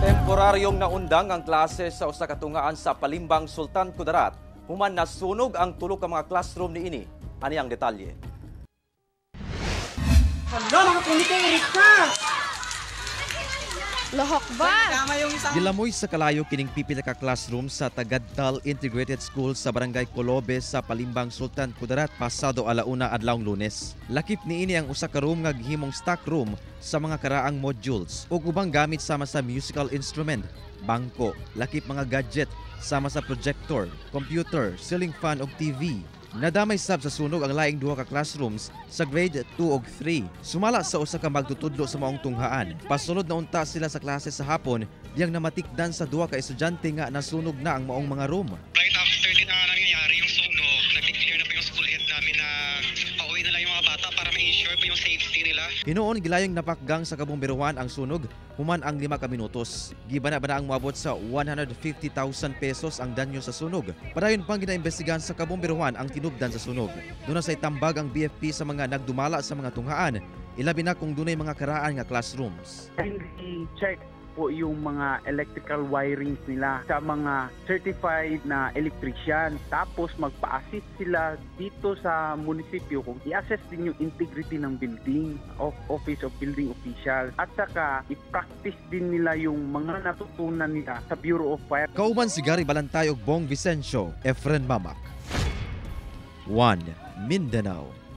Temporaryong naundang ang klase sa usa ka tungaan sa Palimbang Sultan Kudarat. Human nasunog ang tulo ka mga classroom niini. Ani ang detalye. Lohok ba? Gilamoy sa kalayo kining pipila ka classroom sa Tagadtal Integrated School sa Barangay Colobe sa Palimbang Sultan Kudarat pasado alauna adlawng Lunes. Lakip niini ang usa ka room nga gihimong stock room sa mga karaang modules ug ubang gamit sama sa musical instrument, bangko, lakip mga gadget sama sa projector, computer, ceiling fan ug TV. Nadamay sab sa sunog ang laing duha ka classrooms sa grade 2 ug 3. Sumala sa usa ka magtutudlo sa maong tunghaan. Pasulod na unta sila sa klase sa hapon, diyang namatikdan sa duha ka estudyante nga nasunog na ang maong mga room. Right after nangyayari yung sunog, nag-declare na po yung school head namin na pauwi na lang yung mga bata para ma-ensure po yung safety nila. Hinoon gilayong napakgang sa kabomberuhan ang sunog, human ang 5 ka minutos. Gibana ba na ang moabot sa 150,000 pesos ang danyo sa sunog. Padayon pang ginaimbestigahan sa kabomberuhan ang tinubdan sa sunog. Doon sa itambag ang BFP sa mga nagdumala sa mga tunghaan, ilabi na kung dunay mga karaan nga classrooms. Hindi check po yung mga electrical wirings nila sa mga certified na electrician. Tapos magpa-assist sila dito sa munisipyo kung i-assess din yung integrity ng building, of Office of Building Official. At saka i-practice din nila yung mga natutunan nila sa Bureau of Fire. Kauban si Gary Balantay ug Bong Vicencio, Efren Mamak. 1 Mindanao.